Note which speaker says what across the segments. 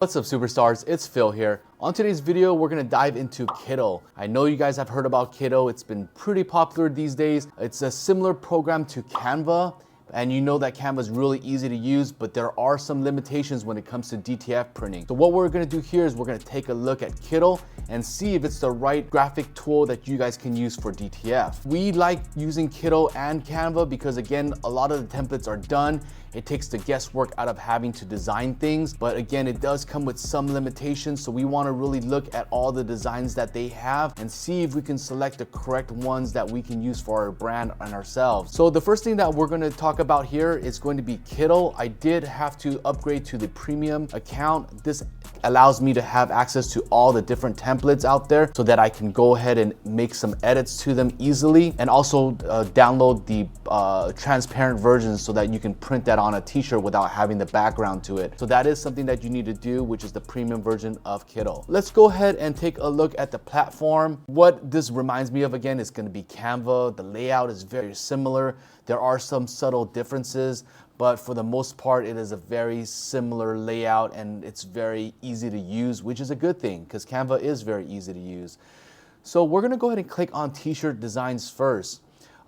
Speaker 1: What's up, superstars? It's Phil here. On today's video, we're gonna dive into Kittl. I know you guys have heard about Kittl. It's been pretty popular these days. It's a similar program to Canva, and you know that Canva is really easy to use, but there are some limitations when it comes to DTF printing. So what we're gonna do here is we're gonna take a look at Kittl and see if it's the right graphic tool that you guys can use for DTF. We like using Kittl and Canva because, again, a lot of the templates are done. It takes the guesswork out of having to design things, but again, it does come with some limitations. So we want to really look at all the designs that they have and see if we can select the correct ones that we can use for our brand and ourselves. So the first thing that we're going to talk about here is going to be Kittl. I did have to upgrade to the premium account. This allows me to have access to all the different templates out there so that I can go ahead and make some edits to them easily, and also download the transparent versions so that you can print that on a t-shirt without having the background to it. So that is something that you need to do, which is the premium version of Kittl. Let's go ahead and take a look at the platform. What this reminds me of, again, is going to be Canva. The layout is very similar. There are some subtle differences, but for the most part, it is a very similar layout and it's very easy to use, which is a good thing because Canva is very easy to use. So we're gonna go ahead and click on t-shirt designs first.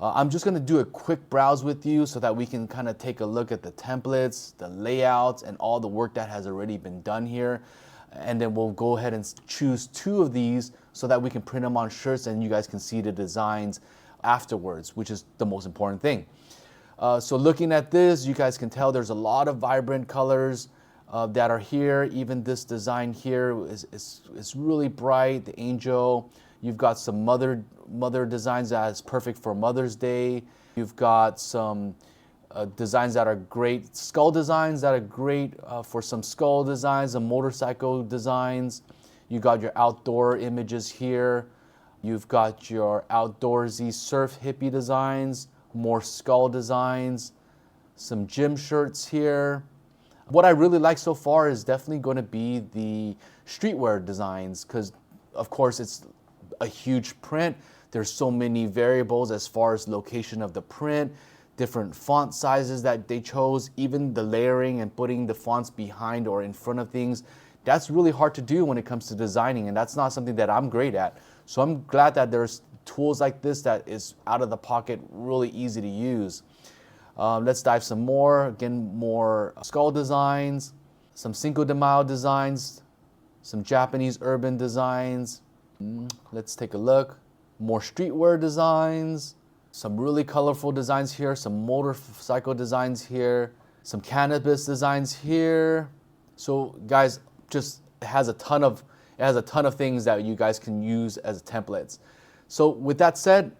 Speaker 1: I'm just gonna do a quick browse with you so that we can kind of take a look at the templates, the layouts, and all the work that has already been done here. And then we'll go ahead and choose 2 of these so that we can print them on shirts and you guys can see the designs afterwards, which is the most important thing. So looking at this, you guys can tell there's a lot of vibrant colors that are here. Even this design here is really bright. The angel. You've got some mother designs that is perfect for Mother's Day. You've got some designs that are great, skull designs that are great for some skull designs, some motorcycle designs. You got your outdoor images here. You've got your outdoorsy surf hippie designs, more skull designs, some gym shirts here. What I really like so far is definitely going to be the streetwear designs because, of course, it's a huge print. There's so many variables as far as location of the print, different font sizes that they chose, even the layering and putting the fonts behind or in front of things. That's really hard to do when it comes to designing, and that's not something that I'm great at. So I'm glad that there's tools like this that is out of the pocket, really easy to use. Let's dive some more. Again, more skull designs, some Cinco de Mayo designs, some Japanese urban designs. Let's take a look. More streetwear designs, some really colorful designs here, some motorcycle designs here, some cannabis designs here. So guys, just it has a ton of things that you guys can use as templates. So with that said,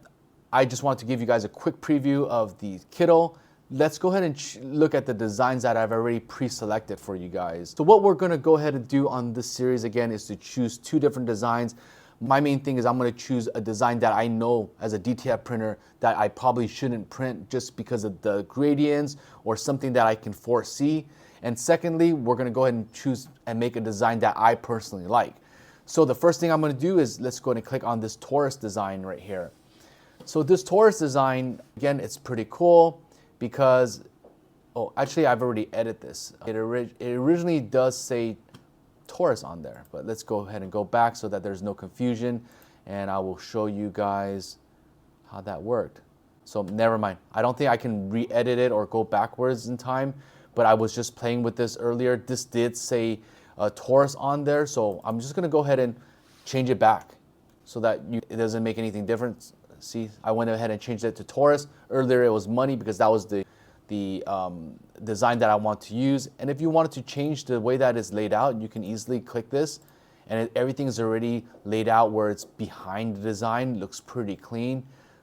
Speaker 1: I just want to give you guys a quick preview of the Kittl. Let's go ahead and look at the designs that I've already pre-selected for you guys. So what we're gonna go ahead and do on this series again is to choose 2 different designs. My main thing is I'm gonna choose a design that I know as a DTF printer that I probably shouldn't print just because of the gradients or something that I can foresee. And secondly, we're gonna go ahead and choose and make a design that I personally like. So the first thing I'm gonna do is let's go ahead and click on this Taurus design right here. So this Taurus design, again, it's pretty cool because, oh, actually I've already edited this. It originally does say Taurus on there, but let's go ahead and go back so that there's no confusion, and I will show you guys how that worked. So never mind. I don't think I can re-edit it or go backwards in time, but I was just playing with this earlier. This did say Taurus on there, so I'm just gonna go ahead and change it back so that it doesn't make anything different. See, I went ahead and changed it to Taurus. Earlier it was money because that was the design that I want to use. And if you wanted to change the way that it's laid out, you can easily click this and everything is already laid out where it's behind the design. It looks pretty clean.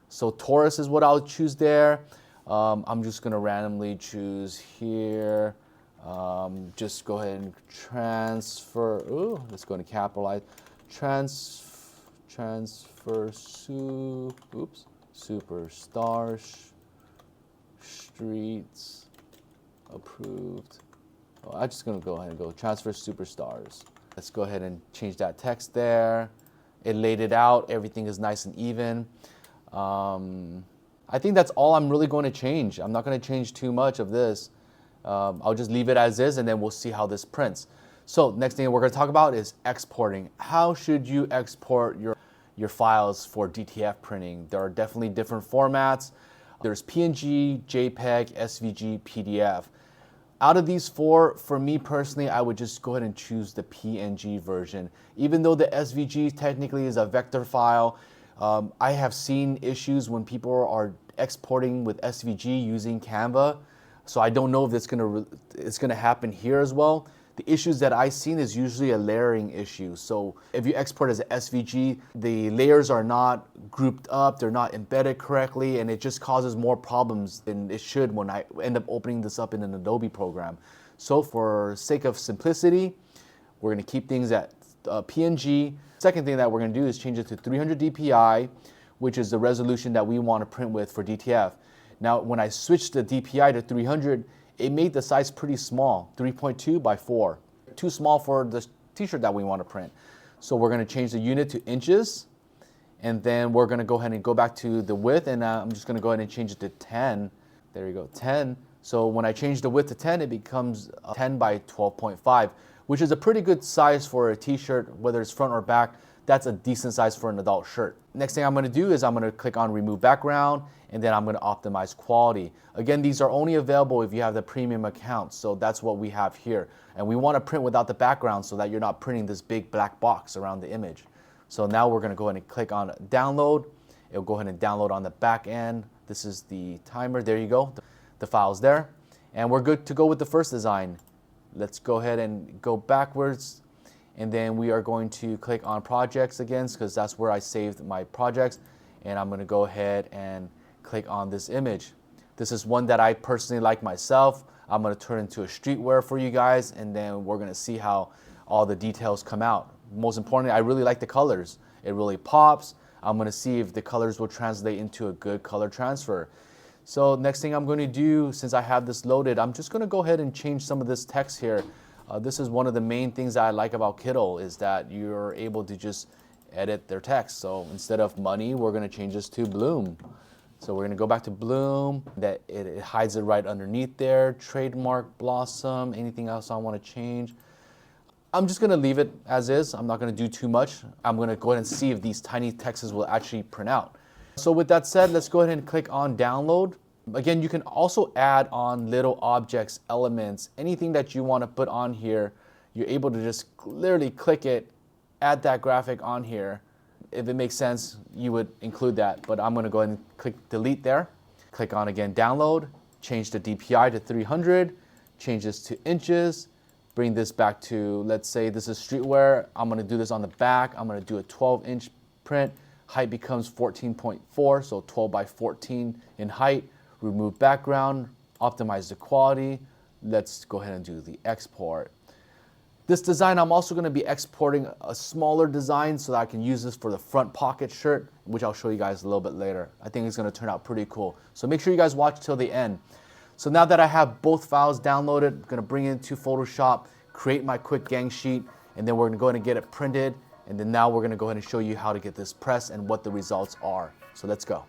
Speaker 1: So Taurus is what I'll choose there. I'm just gonna randomly choose here. Just go ahead and transfer. Ooh, let's go to capitalize. Transfer superstars streets approved. Oh, I'm just gonna go ahead and go transfer superstars. Let's go ahead and change that text there. It laid it out. Everything is nice and even. I think that's all I'm really going to change. I'm not going to change too much of this. I'll just leave it as is, and then we'll see how this prints. So next thing we're going to talk about is exporting. How should you export your files for DTF printing? There are definitely different formats. There's PNG, JPEG, SVG, PDF. Out of these four, for me personally, I would just go ahead and choose the PNG version. Even though the SVG technically is a vector file, I have seen issues when people are exporting with SVG using Canva. So I don't know if it's gonna happen here as well. The issues that I've seen is usually a layering issue. So if you export as an SVG, the layers are not grouped up, they're not embedded correctly, and it just causes more problems than it should when I end up opening this up in an Adobe program. So for sake of simplicity, we're gonna keep things at PNG. Second thing that we're gonna do is change it to 300 DPI, which is the resolution that we wanna print with for DTF. Now, when I switched the DPI to 300, it made the size pretty small, 3.2 by 4. Too small for the t-shirt that we want to print. So we're going to change the unit to inches, and then we're going to go ahead and go back to the width, and I'm just going to go ahead and change it to 10. There you go, 10. So when I change the width to 10, it becomes 10 by 12.5, which is a pretty good size for a t-shirt, whether it's front or back. That's a decent size for an adult shirt. Next thing I'm going to do is I'm going to click on remove background, and then I'm going to optimize quality. Again, these are only available if you have the premium account, so that's what we have here. And we want to print without the background so that you're not printing this big black box around the image. So now we're going to go ahead and click on download. It'll go ahead and download on the back end. This is the timer. There you go. The file's there. And we're good to go with the first design. Let's go ahead and go backwards. And then we are going to click on projects again, because that's where I saved my projects. And I'm going to go ahead and click on this image. This is one that I personally like myself. I'm going to turn into a streetwear for you guys, and then we're going to see how all the details come out. Most importantly, I really like the colors. It really pops. I'm going to see if the colors will translate into a good color transfer. So next thing I'm going to do, since I have this loaded, I'm just going to go ahead and change some of this text here. This is one of the main things that I like about Kittl, is that you're able to just edit their text. So instead of money, we're going to change this to bloom. So we're going to go back to bloom, that it hides it right underneath there. Trademark, blossom, anything else I want to change. I'm just going to leave it as is. I'm not going to do too much. I'm going to go ahead and see if these tiny texts will actually print out. So with that said, let's go ahead and click on download. Again, you can also add on little objects, elements, anything that you want to put on here. You're able to just literally click it, add that graphic on here. If it makes sense, you would include that, but I'm going to go ahead and click delete there. Click on again download, change the DPI to 300, change this to inches, bring this back to, let's say this is streetwear. I'm going to do this on the back. I'm going to do a 12-inch print. Height becomes 14.4, so 12 by 14 in height. Remove background, optimize the quality. Let's go ahead and do the export. This design, I'm also going to be exporting a smaller design so that I can use this for the front pocket shirt, which I'll show you guys a little bit later. I think it's going to turn out pretty cool. So make sure you guys watch till the end. So now that I have both files downloaded, I'm going to bring it into Photoshop, create my quick gang sheet, and then we're going to go ahead and get it printed. And then now we're going to go ahead and show you how to get this pressed and what the results are. So let's go.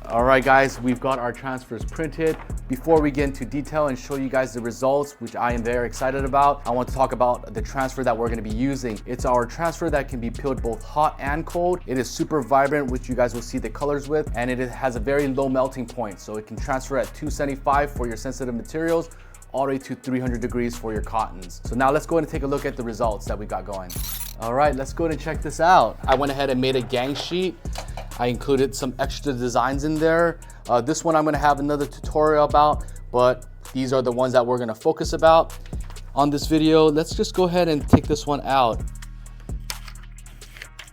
Speaker 1: All right, guys, we've got our transfers printed. Before we get into detail and show you guys the results, which I am very excited about, I want to talk about the transfer that we're going to be using. It's our transfer that can be peeled both hot and cold. It is super vibrant, which you guys will see the colors with, and it has a very low melting point. So it can transfer at 275 for your sensitive materials, all the way to 300 degrees for your cottons. So now let's go ahead and take a look at the results that we got going. All right, let's go ahead and check this out. I went ahead and made a gang sheet. I included some extra designs in there. This one I'm gonna have another tutorial about, but these are the ones that we're gonna focus about on this video. Let's just go ahead and take this one out.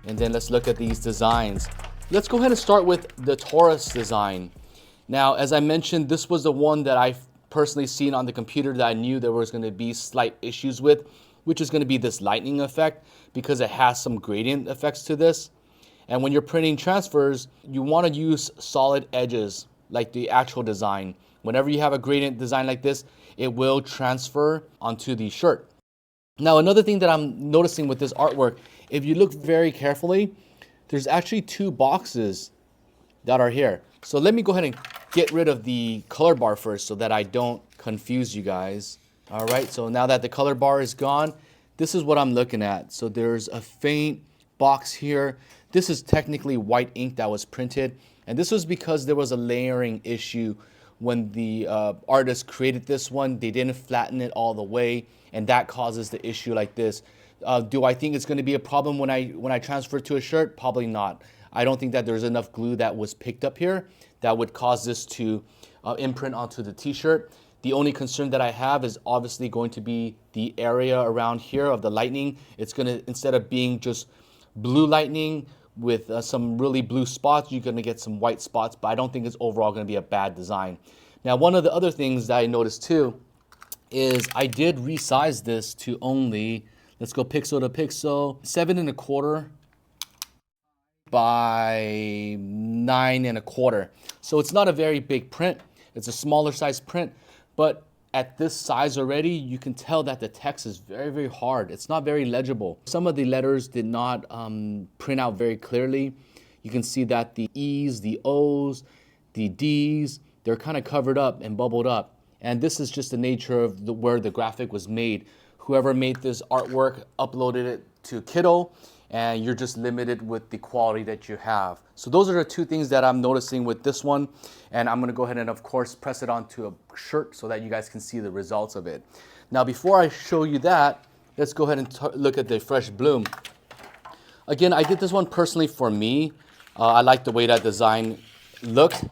Speaker 1: And then let's look at these designs. Let's go ahead and start with the Taurus design. Now, as I mentioned, this was the one that I've personally seen on the computer that I knew there was gonna be slight issues with, which is gonna be this lightning effect, because it has some gradient effects to this. And when you're printing transfers, you want to use solid edges like the actual design. Whenever you have a gradient design like this, it will transfer onto the shirt. Now, another thing that I'm noticing with this artwork, if you look very carefully, there's actually two boxes that are here. So let me go ahead and get rid of the color bar first so that I don't confuse you guys. All right, so now that the color bar is gone, this is what I'm looking at. So there's a faint box here. This is technically white ink that was printed. And this was because there was a layering issue when the artist created this one. They didn't flatten it all the way, and that causes the issue like this. Do I think it's going to be a problem when I transfer it to a shirt? Probably not. I don't think that there's enough glue that was picked up here that would cause this to imprint onto the t-shirt. The only concern that I have is obviously going to be the area around here of the lightning. It's going to, instead of being just blue lightning with some really blue spots, you're going to get some white spots, but I don't think it's overall going to be a bad design. Now, one of the other things that I noticed too is I did resize this to only, let's go pixel to pixel, 7.25 by 9.25. So it's not a very big print. It's a smaller size print, but at this size already, you can tell that the text is very, very hard. It's not very legible. Some of the letters did not print out very clearly. You can see that the E's, the O's, the D's, they're kind of covered up and bubbled up. And this is just the nature of where the graphic was made. Whoever made this artwork uploaded it to Kittl, and you're just limited with the quality that you have. So those are the two things that I'm noticing with this one. And I'm gonna go ahead and of course press it onto a shirt so that you guys can see the results of it. Now before I show you that, let's go ahead and look at the fresh bloom. Again, I did this one personally for me. I like the way that design looked.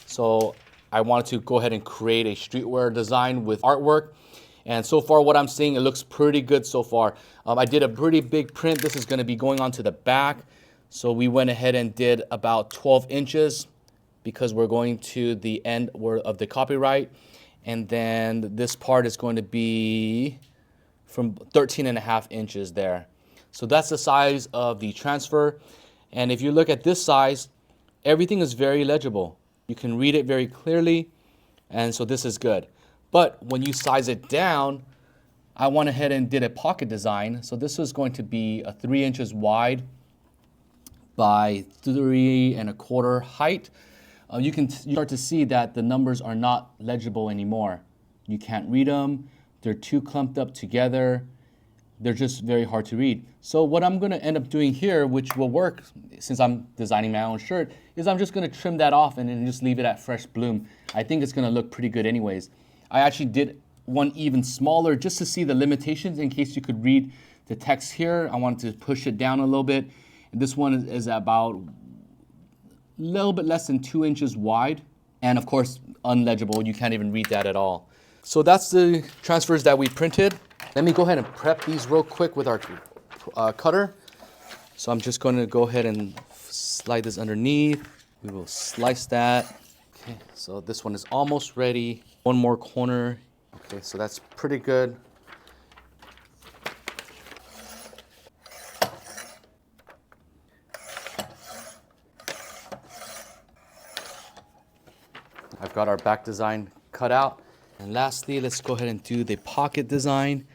Speaker 1: So I wanted to go ahead and create a streetwear design with artwork. And so far what I'm seeing, it looks pretty good so far. I did a pretty big print. This is gonna be going onto the back. So we went ahead and did about 12 inches because we're going to the end of the copyright. And then this part is going to be from 13.5 inches there. So that's the size of the transfer. And if you look at this size, everything is very legible. You can read it very clearly. And so this is good. But when you size it down, I went ahead and did a pocket design. So this was going to be a 3 inches wide by 3.25 height. You can start to see that the numbers are not legible anymore. You can't read them. They're too clumped up together. They're just very hard to read. So what I'm gonna end up doing here, which will work since I'm designing my own shirt, is I'm just gonna trim that off and then just leave it at fresh bloom. I think it's gonna look pretty good anyways. I actually did one even smaller just to see the limitations in case you could read the text here. I wanted to push it down a little bit. And this one is about a little bit less than 2 inches wide. And of course, unlegible. You can't even read that at all. So that's the transfers that we printed. Let me go ahead and prep these real quick with our cutter. So I'm just going to go ahead and slide this underneath. We will slice that. Okay, so this one is almost ready. One more corner. Okay, so that's pretty good. I've got our back design cut out. And lastly, let's go ahead and do the pocket design.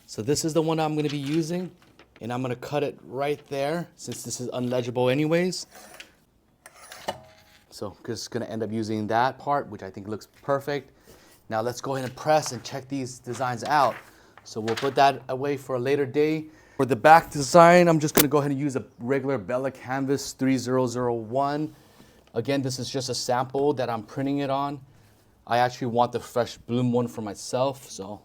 Speaker 1: So this is the one I'm going to be using, and I'm going to cut it right there since this is unlegible anyways. So just going to end up using that part, which I think looks perfect. Now let's go ahead and press and check these designs out. So we'll put that away for a later day. For the back design, I'm just going to go ahead and use a regular Bella Canvas 3001. Again, this is just a sample that I'm printing it on. I actually want the fresh bloom one for myself, so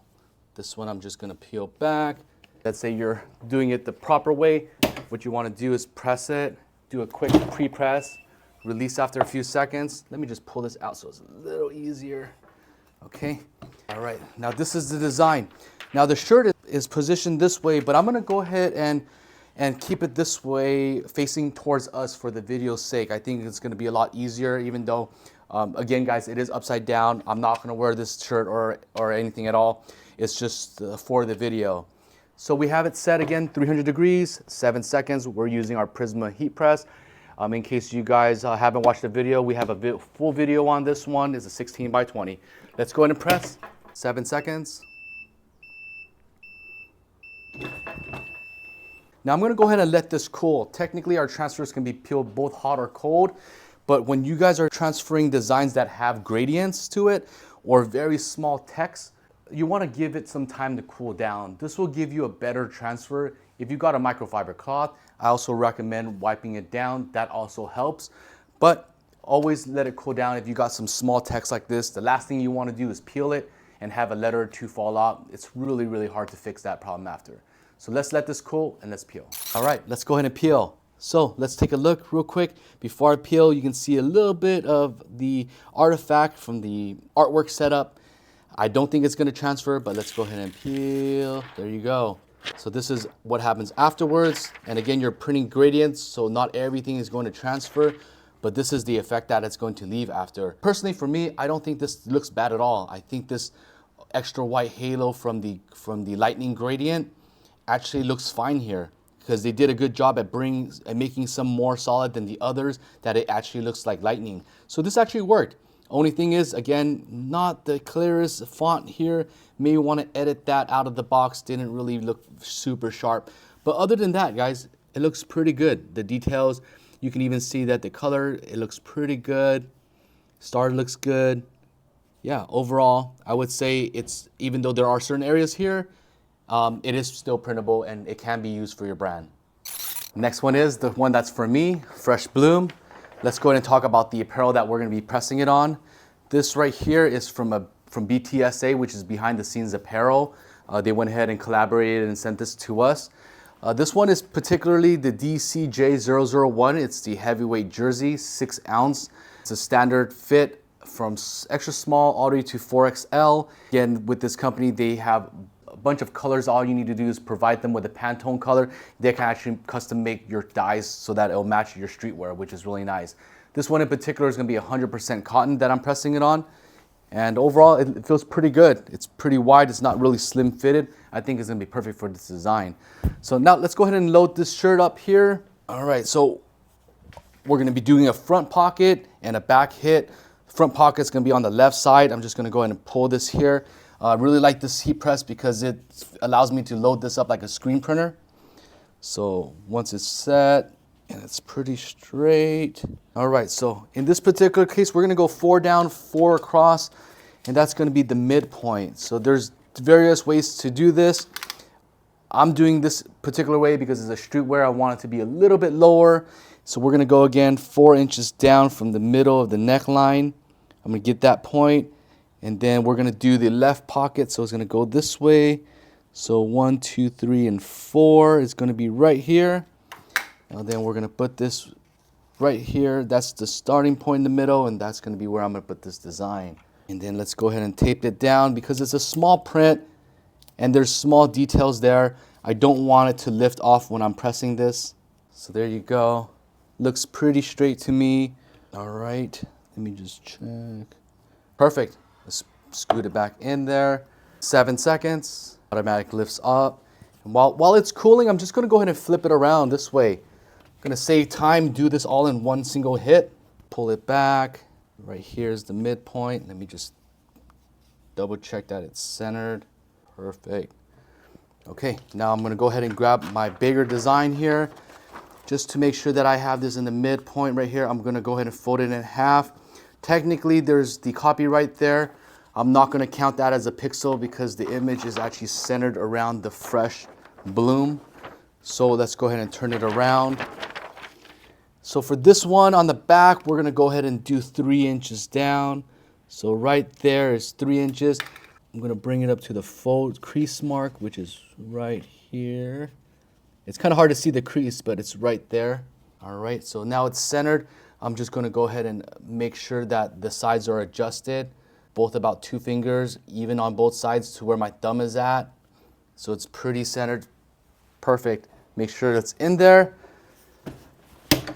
Speaker 1: this one I'm just gonna peel back. Let's say you're doing it the proper way. What you wanna do is press it, do a quick pre-press, release after a few seconds. Let me just pull this out so it's a little easier. Okay, all right, now this is the design. Now the shirt is positioned this way, but I'm gonna go ahead and keep it this way facing towards us for the video's sake. I think it's gonna be a lot easier, even though, again guys, it is upside down. I'm not gonna wear this shirt or anything at all. It's just for the video. So we have it set again, 300 degrees, 7 seconds. We're using our Prisma heat press. In case you guys haven't watched the video, we have a full video on this one. It's a 16 by 20. Let's go ahead and press, 7 seconds. Now I'm gonna go ahead and let this cool. Technically our transfers can be peeled both hot or cold, but when you guys are transferring designs that have gradients to it or very small text, you want to give it some time to cool down. This will give you a better transfer. If you got a microfiber cloth, I also recommend wiping it down. That also helps, but always let it cool down. If you got some small text like this, the last thing you want to do is peel it and have a letter or two fall out. It's really, really hard to fix that problem after. So let's let this cool and let's peel. All right, let's go ahead and peel. So let's take a look real quick. Before I peel, you can see a little bit of the artifact from the artwork setup. I don't think it's going to transfer, but let's go ahead and peel. There you go. So this is what happens afterwards. And again, you're printing gradients, so not everything is going to transfer, but this is the effect that it's going to leave after. Personally, for me, I don't think this looks bad at all. I think this extra white halo from the lightning gradient actually looks fine here, because they did a good job at making some more solid than the others, that it actually looks like lightning. So this actually worked. Only thing is, again, not the clearest font here. May want to edit that out of the box. Didn't really look super sharp. But other than that, guys, it looks pretty good. The details, you can even see that the color, it looks pretty good. Star looks good. Yeah, overall, I would say it's, even though there are certain areas here, it is still printable and it can be used for your brand. Next one is the one that's for me, Fresh Bloom. Let's go ahead and talk about the apparel that we're going to be pressing it on. This right here is from BTSA, which is Behind the Scenes Apparel. They went ahead and collaborated and sent this to us. This one is particularly the DCJ001. It's the heavyweight jersey, 6 ounce. It's a standard fit from extra small all the way to 4XL. Again, with this company, they have a bunch of colors. All you need to do is provide them with a Pantone color. They can actually custom make your dyes so that it'll match your streetwear, which is really nice. This one in particular is going to be 100% cotton that I'm pressing it on. And overall, it feels pretty good. It's pretty wide. It's not really slim fitted. I think it's going to be perfect for this design. So now let's go ahead and load this shirt up here. All right, so we're going to be doing a front pocket and a back hit. Front pocket's going to be on the left side. I'm just going to go ahead and pull this here. I really like this heat press because it allows me to load this up like a screen printer. So once it's set, and it's pretty straight. All right, so in this particular case, we're gonna go 4 down, 4 across, and that's gonna be the midpoint. So there's various ways to do this. I'm doing this particular way because it's a streetwear. I want it to be a little bit lower. So we're gonna go again 4 inches down from the middle of the neckline. I'm gonna get that point. And then we're gonna do the left pocket. So it's gonna go this way. So 1, 2, 3, and 4 is gonna be right here. And then we're gonna put this right here. That's the starting point in the middle, and that's gonna be where I'm gonna put this design. And then let's go ahead and tape it down because it's a small print and there's small details there. I don't want it to lift off when I'm pressing this. So there you go. Looks pretty straight to me. All right, let me just check. Perfect. Let's scoot it back in there. 7 seconds, automatic lifts up. And while it's cooling, I'm just gonna go ahead and flip it around this way. I'm gonna save time, do this all in one single hit. Pull it back. Right here's the midpoint. Let me just double check that it's centered. Perfect. Okay, now I'm gonna go ahead and grab my bigger design here. Just to make sure that I have this in the midpoint right here, I'm gonna go ahead and fold it in half. Technically, there's the copyright there. I'm not gonna count that as a pixel because the image is actually centered around the Fresh Bloom. So let's go ahead and turn it around. So for this one on the back, we're gonna go ahead and do 3 inches down. So right there is 3 inches. I'm gonna bring it up to the fold crease mark, which is right here. It's kind of hard to see the crease, but it's right there. All right, so now it's centered. I'm just gonna go ahead and make sure that the sides are adjusted, both about 2 fingers, even on both sides to where my thumb is at. So it's pretty centered, perfect. Make sure it's in there.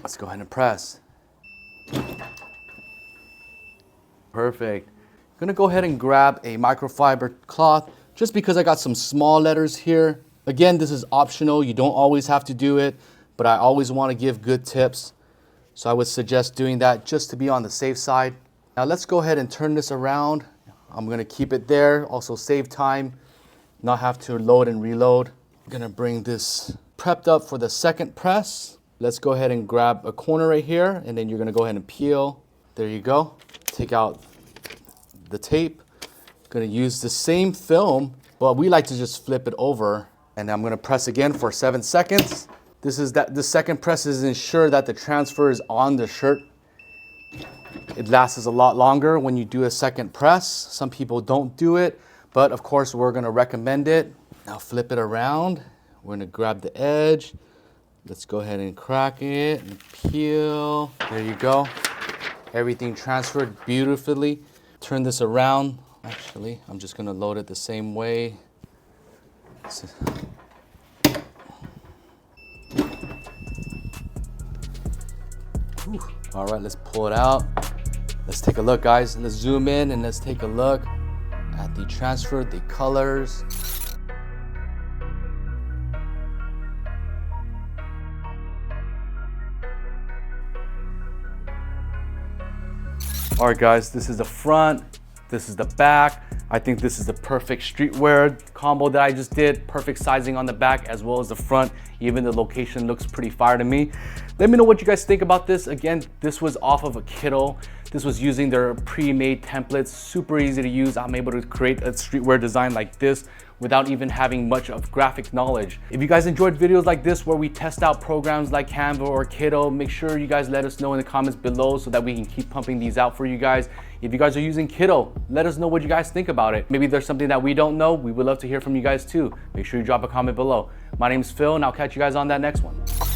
Speaker 1: Let's go ahead and press. Perfect. I'm gonna go ahead and grab a microfiber cloth just because I got some small letters here. Again, this is optional. You don't always have to do it, but I always wanna give good tips. So I would suggest doing that just to be on the safe side. Now let's go ahead and turn this around. I'm gonna keep it there, also save time, not have to load and reload. I'm gonna bring this prepped up for the second press. Let's go ahead and grab a corner right here, and then you're gonna go ahead and peel. There you go. Take out the tape, Gonna use the same film, but we like to just flip it over. And I'm gonna press again for 7 seconds. The second press is ensure that the transfer is on the shirt. It lasts a lot longer when you do a second press. Some people don't do it, but of course we're gonna recommend it. Now flip it around. We're gonna grab the edge. Let's go ahead and crack it and peel. There you go. Everything transferred beautifully. Turn this around. Actually, I'm just gonna load it the same way. Whew. All right, let's pull it out. Let's take a look, guys. Let's zoom in and let's take a look at the transfer, the colors. All right, guys, this is the front, this is the back. I think this is the perfect streetwear combo that I just did. Perfect sizing on the back as well as the front. Even the location looks pretty fire to me. Let me know what you guys think about this. Again, this was off of a Kittl. This was using their pre-made templates, super easy to use. I'm able to create a streetwear design like this without even having much of graphic knowledge. If you guys enjoyed videos like this where we test out programs like Canva or Kittl, make sure you guys let us know in the comments below so that we can keep pumping these out for you guys. If you guys are using Kittl, let us know what you guys think about it. Maybe there's something that we don't know. We would love to hear from you guys too. Make sure you drop a comment below. My name is Phil and I'll catch you guys on that next one.